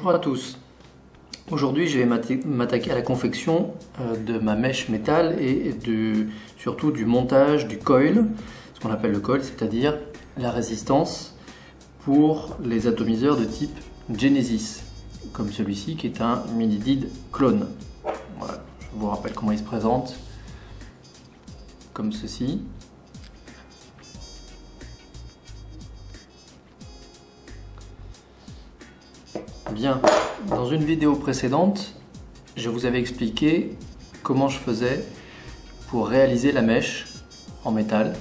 Bonjour à tous. Aujourd'hui, je vais m'attaquer à la confection de ma mèche métal et surtout du montage du coil, ce qu'on appelle le coil, c'est-à-dire la résistance pour les atomiseurs de type Genesis, comme celui-ci qui est un mini-DID clone. Voilà. Je vous rappelle comment il se présente, comme ceci. Bien, dans une vidéo précédente, je vous avais expliqué comment je faisais pour réaliser la mèche en métal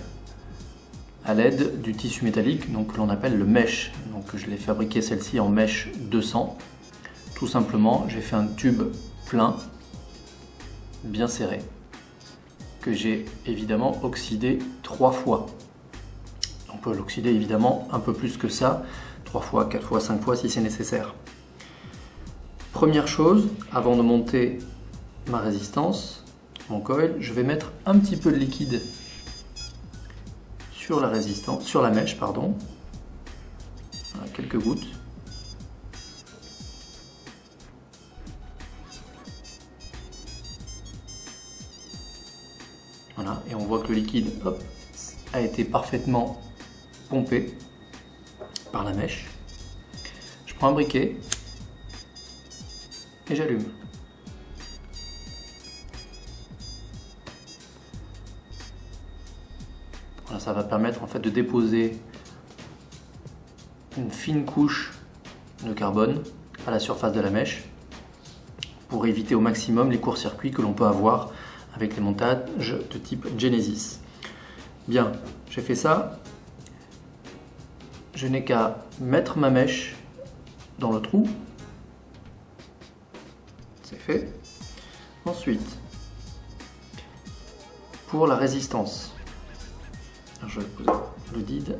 à l'aide du tissu métallique, donc que l'on appelle le mesh. Donc je l'ai fabriqué celle-ci en mesh 200. Tout simplement, j'ai fait un tube plein, bien serré, que j'ai évidemment oxydé 3 fois. On peut l'oxyder évidemment un peu plus que ça, 3 fois, 4 fois, 5 fois si c'est nécessaire. Première chose, avant de monter ma résistance, mon coil, je vais mettre un petit peu de liquide sur la résistance, sur la mèche, pardon. Voilà, quelques gouttes. Voilà, et on voit que le liquide, hop, a été parfaitement pompé par la mèche. Je prends un briquet et j'allume. Voilà, ça va permettre en fait de déposer une fine couche de carbone à la surface de la mèche pour éviter au maximum les courts-circuits que l'on peut avoir avec les montages de type Genesis. Bien, j'ai fait ça. Je n'ai qu'à mettre ma mèche dans le trou. C'est fait. Ensuite, pour la résistance, je vais poser le DID.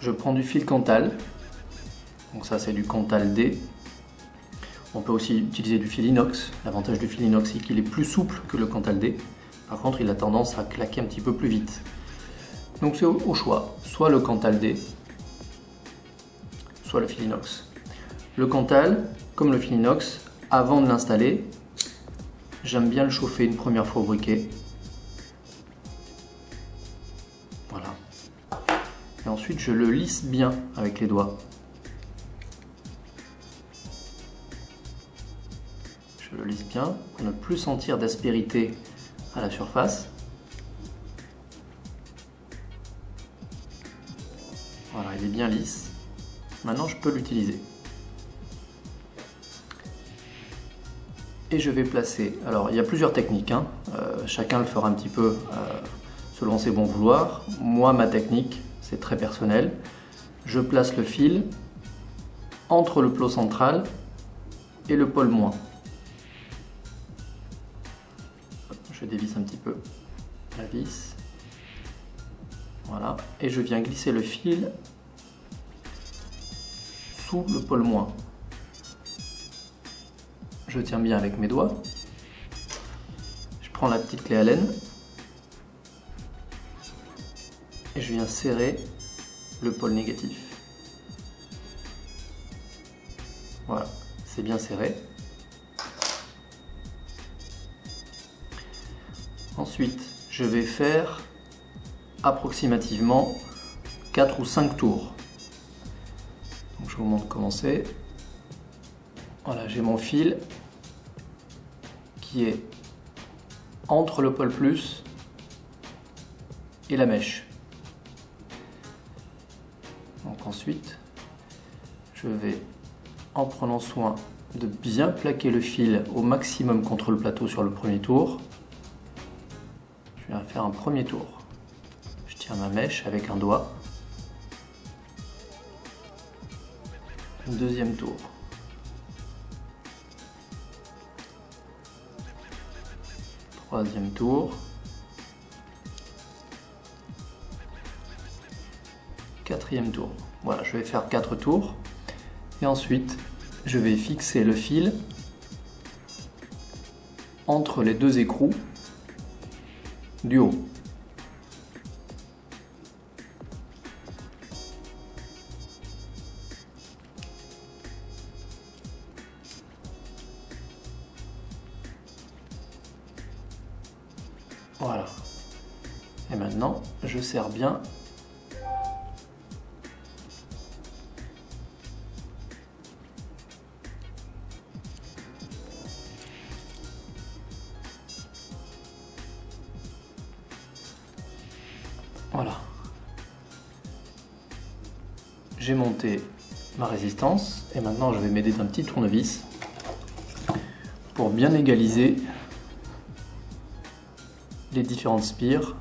Je prends du fil Cantal. Donc ça c'est du Cantal D. On peut aussi utiliser du fil inox. L'avantage du fil inox c'est qu'il est plus souple que le Cantal D. Par contre, il a tendance à claquer un petit peu plus vite. Donc c'est au choix, soit le Cantal D, soit le fil inox. Le Cantal, comme le fil inox, avant de l'installer, j'aime bien le chauffer une première fois au briquet. Voilà. Et ensuite, je le lisse bien avec les doigts. Je le lisse bien pour ne plus sentir d'aspérité à la surface. Voilà, il est bien lisse. Maintenant, je peux l'utiliser. Et je vais placer, alors il y a plusieurs techniques, hein. Chacun le fera un petit peu selon ses bons vouloirs. Moi, ma technique, c'est très personnel. Je place le fil entre le plot central et le pôle moins. Je dévisse un petit peu la vis. Voilà, et je viens glisser le fil sous le pôle moins. Je tiens bien avec mes doigts. Je prends la petite clé Allen et je viens serrer le pôle négatif. Voilà, c'est bien serré. Ensuite, je vais faire approximativement 4 ou 5 tours. Donc, je vous montre comment c'est. Voilà, j'ai mon fil qui est entre le pôle plus et la mèche. Donc ensuite, je vais, en prenant soin de bien plaquer le fil au maximum contre le plateau sur le premier tour, je viens faire un premier tour. Je tiens ma mèche avec un doigt. Un deuxième tour. Troisième tour. Quatrième tour. Voilà, je vais faire 4 tours. Et ensuite, je vais fixer le fil entre les deux écrous du haut. Voilà. Et maintenant, je serre bien. Voilà. J'ai monté ma résistance et maintenant je vais m'aider d'un petit tournevis pour bien égaliser les différentes spires.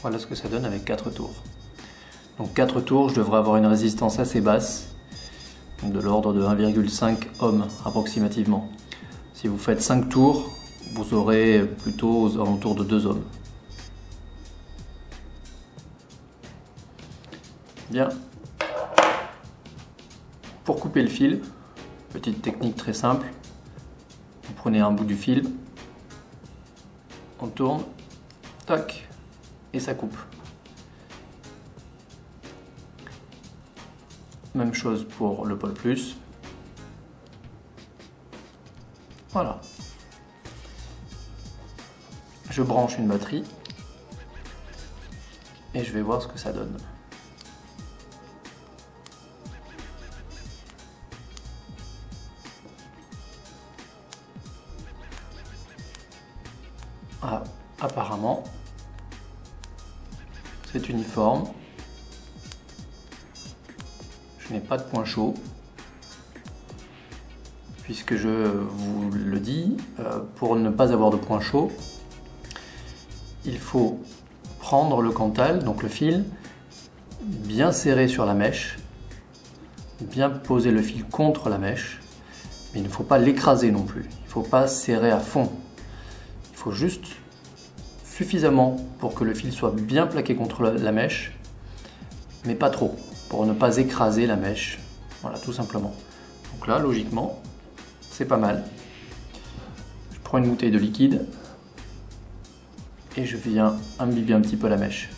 Voilà ce que ça donne avec 4 tours. Donc 4 tours, je devrais avoir une résistance assez basse, de l'ordre de 1,5 ohms approximativement. Si vous faites 5 tours, vous aurez plutôt aux alentours de 2 ohms. Bien. Pour couper le fil, petite technique très simple, vous prenez un bout du fil, on tourne, tac, et ça coupe. Même chose pour le pôle plus. Voilà. Je branche une batterie et je vais voir ce que ça donne. Ah, apparemment, c'est uniforme. Je n'ai pas de point chaud. Puisque je vous le dis, pour ne pas avoir de point chaud, il faut prendre le Cantal, donc le fil, bien serré sur la mèche, bien poser le fil contre la mèche, mais il ne faut pas l'écraser non plus. Il ne faut pas serrer à fond. Il faut juste suffisamment pour que le fil soit bien plaqué contre la mèche, mais pas trop, pour ne pas écraser la mèche. Voilà, tout simplement. Donc là, logiquement, c'est pas mal. Je prends une bouteille de liquide et je viens imbiber un petit peu la mèche.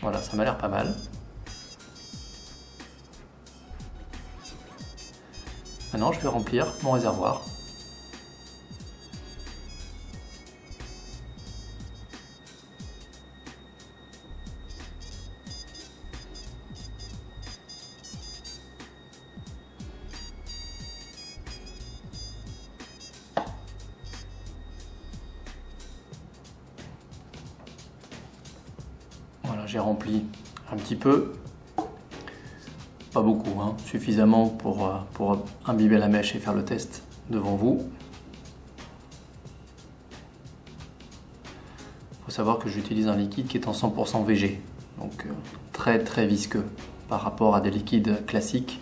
Voilà, ça m'a l'air pas mal. Maintenant, je vais remplir mon réservoir. Voilà, j'ai rempli un petit peu. Pas beaucoup, hein, suffisamment pour imbiber la mèche et faire le test devant vous. Il faut savoir que j'utilise un liquide qui est en 100% VG, donc très très visqueux par rapport à des liquides classiques.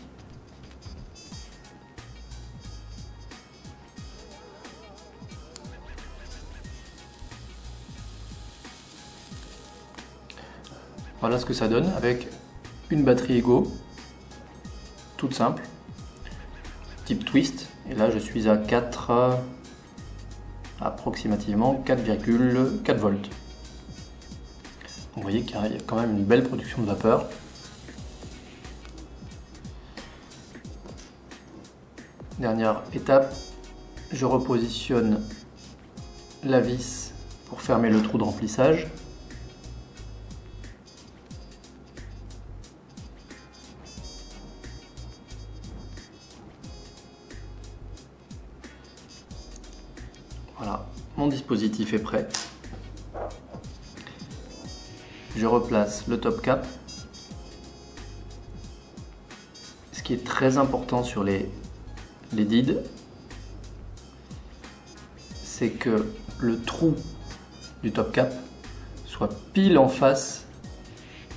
Voilà ce que ça donne avec une batterie Ego, toute simple, type twist, et là je suis à 4, approximativement 4,4 volts. Donc vous voyez qu'il y a quand même une belle production de vapeur. Dernière étape, je repositionne la vis pour fermer le trou de remplissage. Voilà, mon dispositif est prêt. Je replace le top cap. Ce qui est très important sur les DID, c'est que le trou du top cap soit pile en face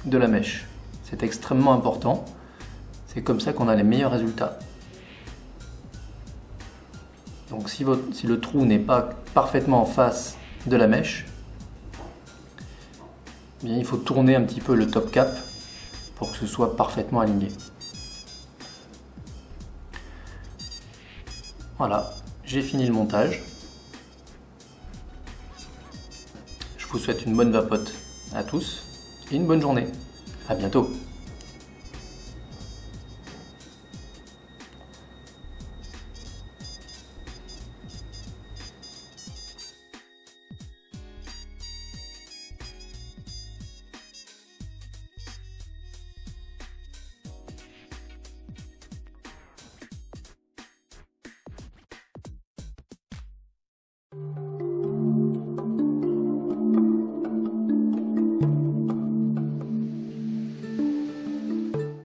de la mèche. C'est extrêmement important. C'est comme ça qu'on a les meilleurs résultats. Donc si le trou n'est pas parfaitement en face de la mèche, eh bien, il faut tourner un petit peu le top cap pour que ce soit parfaitement aligné. Voilà, j'ai fini le montage. Je vous souhaite une bonne vapote à tous et une bonne journée. À bientôt.